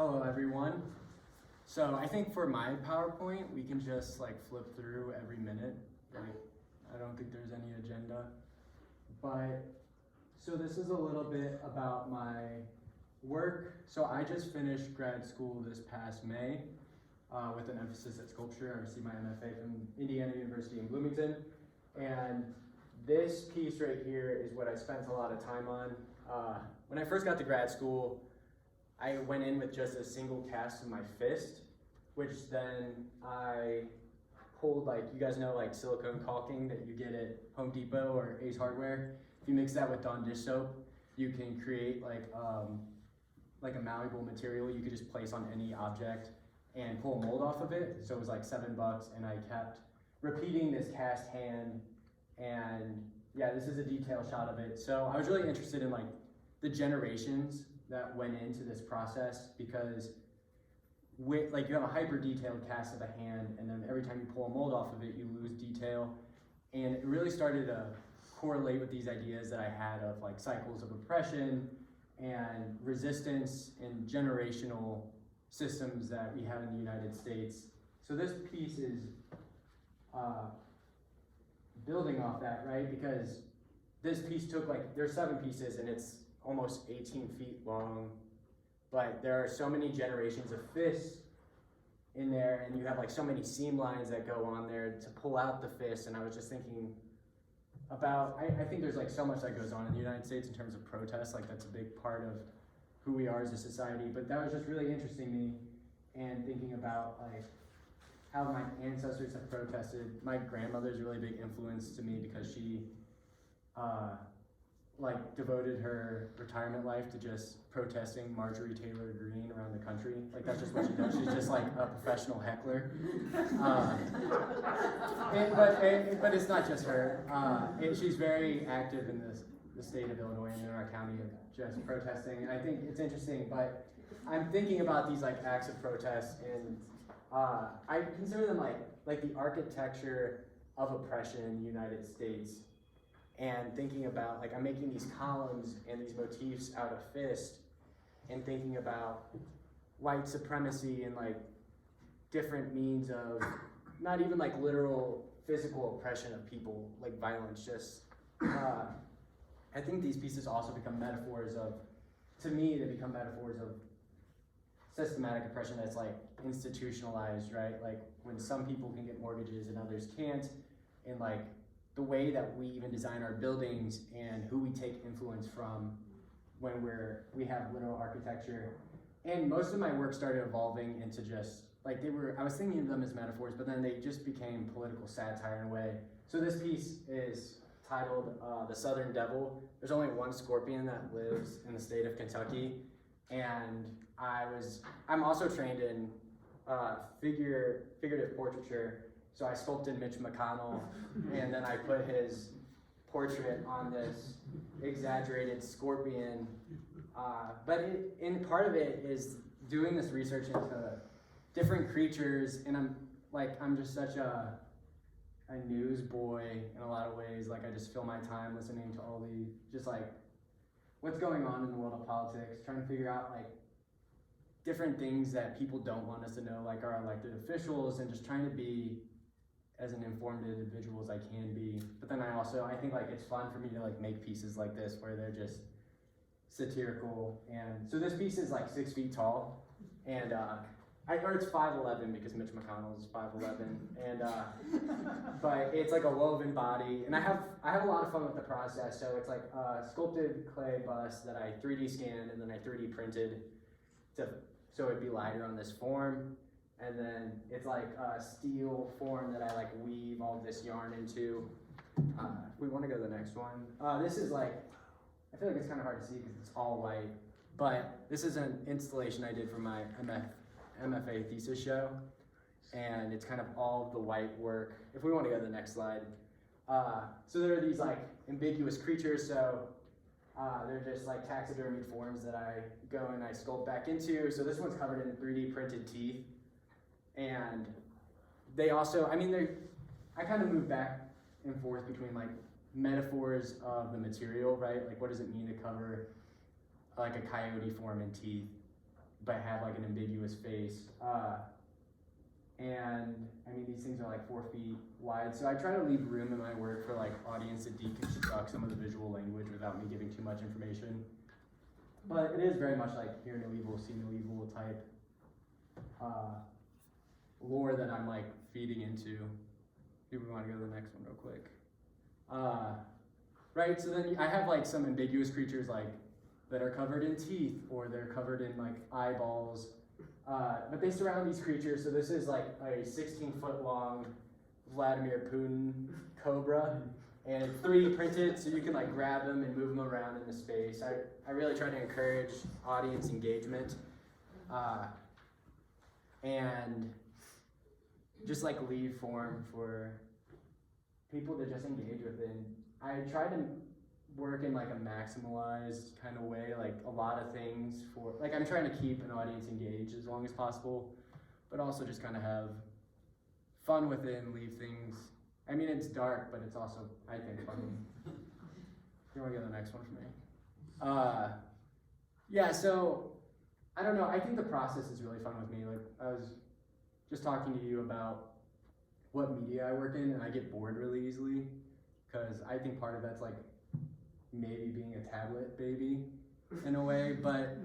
Hello everyone. So I think for my PowerPoint, we can just like flip through every minute. Like, I don't think there's any agenda. But, so this is a little bit about my work. So I just finished grad school this past May with an emphasis at sculpture. I received my MFA from Indiana University in Bloomington. And this piece right here is what I spent a lot of time on. When I first got to grad school, I went in with just a single cast of my fist, which then I pulled, like, you guys know, like silicone caulking that you get at Home Depot or Ace Hardware. If you mix that with Dawn dish soap, you can create like a malleable material you could just place on any object and pull a mold off of it. So it was like $7, and I kept repeating this cast hand. And yeah, this is a detail shot of it. So I was really interested in like the generations that went into this process, because with, like, you have a hyper detailed cast of a hand, and then every time you pull a mold off of it, you lose detail. And it really started to correlate with these ideas that I had of like cycles of oppression and resistance and generational systems that we have in the United States. So this piece is building off that, right? Because this piece took, like, there's 7 pieces and it's almost 18 feet long, but there are so many generations of fists in there, and you have like so many seam lines that go on there to pull out the fist. And I was just thinking about, I think there's like so much that goes on in the United States in terms of protests, like that's a big part of who we are as a society, but that was just really interesting me, and thinking about like how my ancestors have protested. My grandmother's a really big influence to me because she like devoted her retirement life to just protesting Marjorie Taylor Greene around the country. Like, that's just what she does. She's just like a professional heckler. But it's not just her. She's very active in the state of Illinois and in our county of just protesting. And I think it's interesting, but I'm thinking about these like acts of protest, and I consider them like the architecture of oppression in the United States. And thinking about, like, I'm making these columns and these motifs out of fist, and thinking about white supremacy and like different means of not even like literal physical oppression of people, like violence. Just I think these pieces also become metaphors of, to me, they become metaphors of systematic oppression that's like institutionalized, right? Like when some people can get mortgages and others can't, and like the way that we even design our buildings and who we take influence from when we have literal architecture. And most of my work started evolving into just like I was thinking of them as metaphors, but then they just became political satire in a way. So this piece is titled The Southern Devil. There's only one scorpion that lives in the state of Kentucky. And I'm also trained in figurative portraiture. So I sculpted Mitch McConnell, and then I put his portrait on this exaggerated scorpion. But part of it is doing this research into different creatures, and I'm just such a news boy in a lot of ways. Like, I just fill my time listening to all the, just like, what's going on in the world of politics, trying to figure out like different things that people don't want us to know, like our elected officials, and just trying to be as an informed individual as I can be. But then I think like it's fun for me to like make pieces like this where they're just satirical. And so this piece is like 6 feet tall, and it's 5'11" because Mitch McConnell is 5'11", and but it's like a woven body, and I have a lot of fun with the process. So it's like a sculpted clay bust that I 3D scanned and then I 3D printed so it'd be lighter on this form. And then it's like a steel form that I like weave all this yarn into. If we want to go to the next one. This is like, I feel like it's kind of hard to see because it's all white, but this is an installation I did for my MFA thesis show. And it's kind of all the white work. If we want to go to the next slide. So there are these like ambiguous creatures. So they're just like taxidermied forms that I go and I sculpt back into. So this one's covered in 3D printed teeth. And they also, I kind of move back and forth between like metaphors of the material, right? Like, what does it mean to cover like a coyote form in teeth? but have like an ambiguous face. And I mean, these things are like 4 feet wide, so I try to leave room in my work for like audience to deconstruct some of the visual language without me giving too much information. But it is very much like hear no evil, see no evil type lore that I'm like feeding into. Maybe we want to go to the next one real quick. Right, so then I have like some ambiguous creatures like that are covered in teeth or they're covered in like eyeballs. But they surround these creatures, so this is like a 16-foot long Vladimir Putin cobra, and it's 3D printed, so you can like grab them and move them around in the space. I really try to encourage audience engagement, and just like leave form for people to just engage with it. And I try to work in like a maximalized kind of way, like a lot of things for, like I'm trying to keep an audience engaged as long as possible, but also just kind of have fun with it and leave things, I mean it's dark, but it's also, I think, funny. You want to go to the next one for me? Yeah, so, I don't know, I think the process is really fun with me. Like I was just talking to you about what media I work in, and I get bored really easily, because I think part of that's like maybe being a tablet baby in a way, but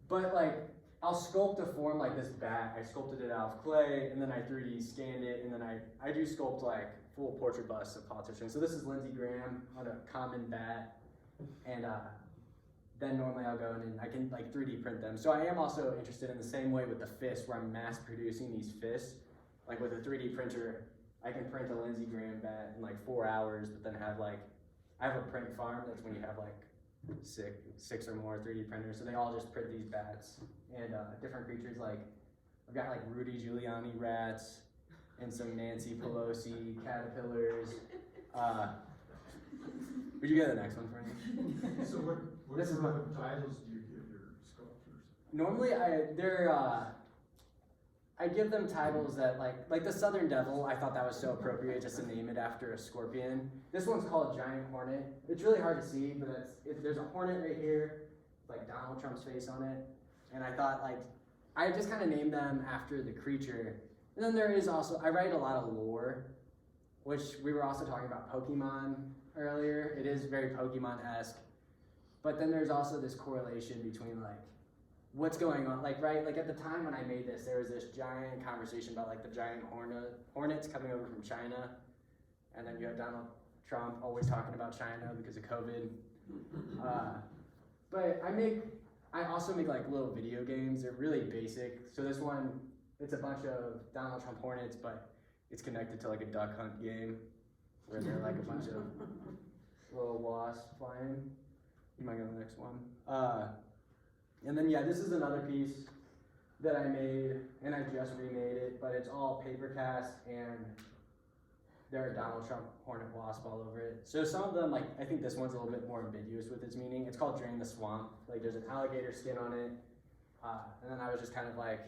like I'll sculpt a form like this bat. I sculpted it out of clay, and then I 3D scanned it, and then I do sculpt like full portrait busts of politicians. So this is Lindsey Graham on a common bat, and then normally I'll go in and I can like 3D print them. So I am also interested in the same way with the fists, where I'm mass producing these fists. Like with a 3D printer, I can print a Lindsey Graham bat in like 4 hours, but then have like, I have a print farm. That's when you have like six or more 3D printers. So they all just print these bats and different creatures. Like I've got like Rudy Giuliani rats and some Nancy Pelosi caterpillars. Would you get the next one for me? So what sort of titles do you give your sculptures? Normally I give them titles that like the Southern Devil. I thought that was so appropriate just to name it after a scorpion. This one's called Giant Hornet. It's really hard to see, but there's a hornet right here, like Donald Trump's face on it. And I thought like, I just kind of named them after the creature. And then there is also, I write a lot of lore, which we were also talking about Pokemon earlier. It is very Pokemon-esque. But then there's also this correlation between like, what's going on, like, right? Like at the time when I made this, there was this giant conversation about like the giant hornets coming over from China. And then you have Donald Trump always talking about China because of COVID. But I also make like little video games. They're really basic. So this one, it's a bunch of Donald Trump hornets, but it's connected to like a duck hunt game where they're like a bunch of little wasps flying. You might go to the next one. And then yeah, this is another piece that I made, and I just remade it, but it's all paper cast, and there are Donald Trump hornet wasp all over it. So some of them, like I think this one's a little bit more ambiguous with its meaning. It's called Drain the Swamp. Like there's an alligator skin on it, and then I was just kind of like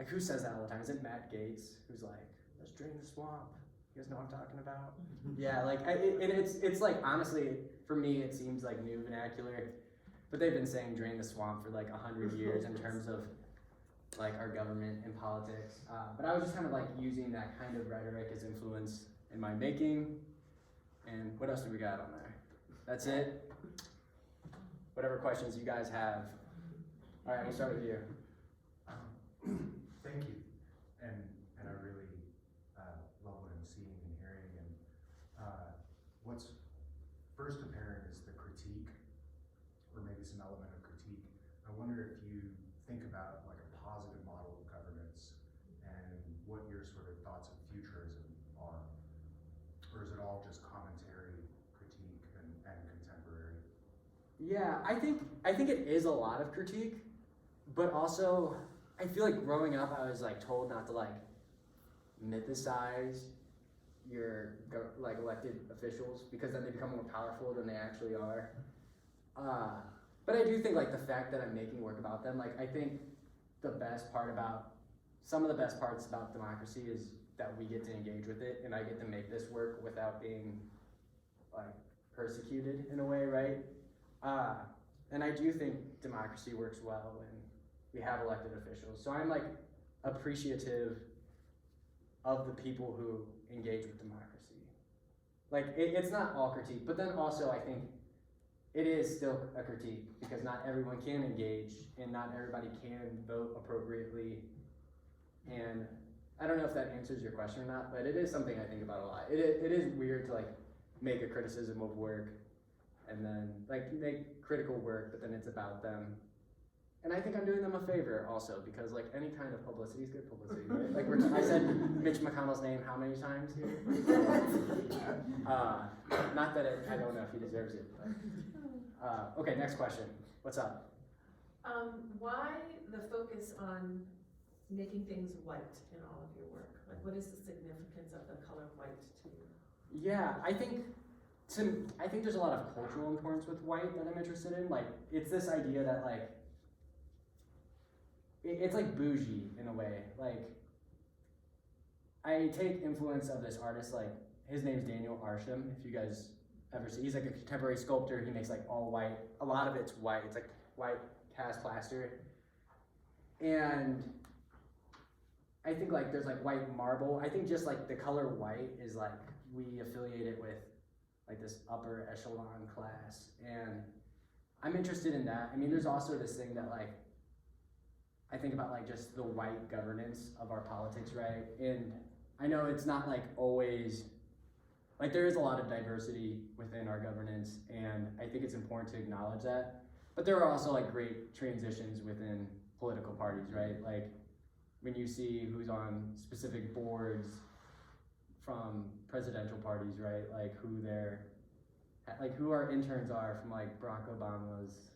who says that all the time? Is it Matt Gaetz who's like, let's drain the swamp? You guys know what I'm talking about? Yeah, like it's like honestly for me it seems like new vernacular. But they've been saying drain the swamp for like 100 years in terms of like our government and politics. But I was just kind of like using that kind of rhetoric as influence in my making. And what else do we got on there? That's it. Whatever questions you guys have. All right, we'll start with you. Thank you. And I really love what I'm seeing and hearing. And what's first apparent is the critique, or maybe some element of critique. I wonder if you think about like a positive model of governance and what your sort of thoughts of futurism are, or is it all just commentary, critique, and contemporary? Yeah, I think it is a lot of critique, but also I feel like growing up I was like told not to like mythicize your like elected officials because then they become more powerful than they actually are. But I do think like the fact that I'm making work about them, like I think some of the best parts about democracy is that we get to engage with it and I get to make this work without being like persecuted in a way, right? And I do think democracy works well when we have elected officials. So I'm like appreciative of the people who engage with democracy. Like it's not all critique, but then also I think it is still a critique because not everyone can engage and not everybody can vote appropriately. And I don't know if that answers your question or not, but it is something I think about a lot. It is weird to like make a criticism of work and then like make critical work, but then it's about them. And I think I'm doing them a favor also because like any kind of publicity is good publicity, right? Like I said Mitch McConnell's name how many times here? Not that I don't know if he deserves it. But, okay, next question. What's up? Why the focus on making things white in all of your work? Like, what is the significance of the color white to you? Yeah, I think there's a lot of cultural importance with white that I'm interested in. Like, it's this idea that like it's like bougie in a way. Like, I take influence of this artist. Like, his name's Daniel Arsham. If you guys ever see, he's like a contemporary sculptor. He makes like all white. A lot of it's white. It's like white cast plaster. And I think like there's like white marble. I think just like the color white is like we affiliate it with like this upper echelon class, and I'm interested in that. I mean, there's also this thing that like I think about like just the white governance of our politics, right? And I know it's not like always like there is a lot of diversity within our governance, and I think it's important to acknowledge that. But there are also like great transitions within political parties, right? Like when you see who's on specific boards from presidential parties, right? Like who our interns are from like Barack Obama's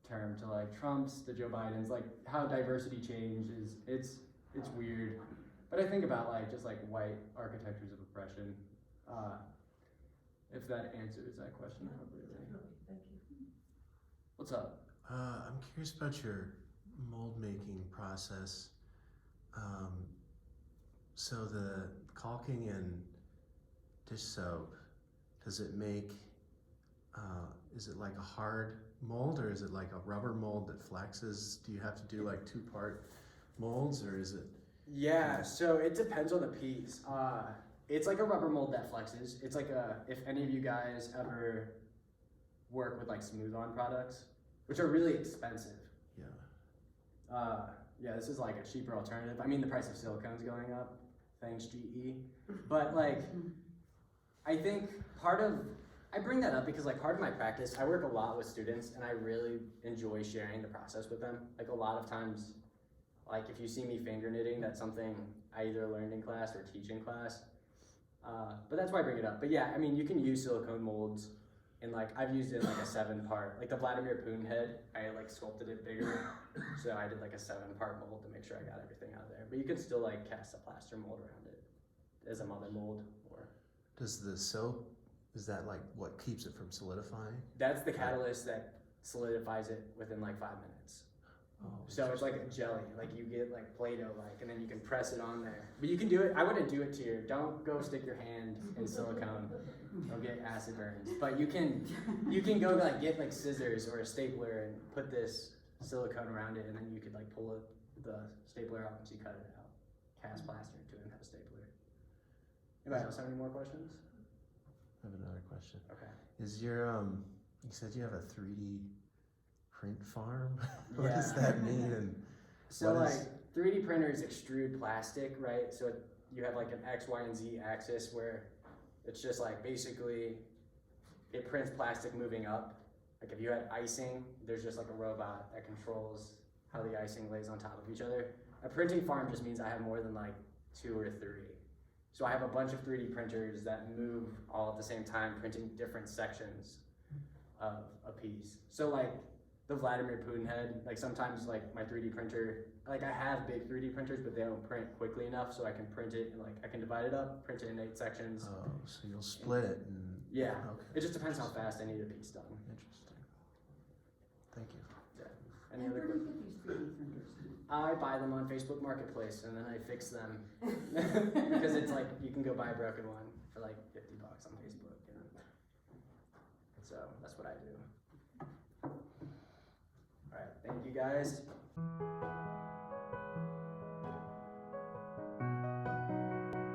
term to like Trump's to Joe Biden's, like how diversity changes. It's weird. But I think about like just like white architectures of oppression. If that answers that question appropriately. Thank you. What's up? I'm curious about your mold making process. So the caulking and dish soap, does it make, is it like a hard mold or is it like a rubber mold that flexes? Do you have to do like 2-part molds or is it? Yeah, so it depends on the piece. It's like a rubber mold that flexes. It's like if any of you guys ever work with like smooth-on products, which are really expensive. Yeah. Yeah, this is like a cheaper alternative. I mean, the price of silicone's going up, thanks GE. But like, I think I bring that up because like part of my practice, I work a lot with students and I really enjoy sharing the process with them. Like a lot of times, like if you see me finger knitting, that's something I either learned in class or teach in class. But that's why I bring it up. But yeah, I mean, you can use silicone molds and like I've used it in like a 7-part, like the Vladimir Putin head, I like sculpted it bigger. So I did like a 7-part mold to make sure I got everything out of there. But you could still like cast a plaster mold around it as a mother mold. Or Does the soap, is that like what keeps it from solidifying? that's the catalyst that solidifies it within like 5 minutes. Oh, So it's like a jelly, like you get like Play-Doh like, and then you can press it on there. But you can do it, I wouldn't do it to don't go stick your hand in silicone, don't get acid burns. But you can go like get like scissors or a stapler and put this silicone around it and then you could like pull the stapler out once you cut it out. Cast plaster into it and have a stapler. Anybody else have any more questions? I have another question. Okay. Is your, you said you have a 3D print farm? What Yeah. does that mean? And So what like is- 3D printers extrude plastic, right? So you have like an X, Y, and Z axis where it's just like basically it prints plastic moving up. Like if you had icing, there's just like a robot that controls how the icing lays on top of each other. A printing farm just means I have more than like 2 or 3. So I have a bunch of 3D printers that move all at the same time, printing different sections of a piece. So like the Vladimir Putin head, like sometimes like my 3D printer, like I have big 3D printers, but they don't print quickly enough, so I can print it and like I can divide it up, print it in 8 sections. Oh, so you'll split it and. Yeah, Okay. it just depends how fast I need a piece done. Interesting. Thank you. Yeah. Any And other where do questions? you get these 3D printers? I buy them on Facebook Marketplace and then I fix them because it's like you can go buy a broken one for like $50 on Facebook. And so that's what I do. All right, thank you guys.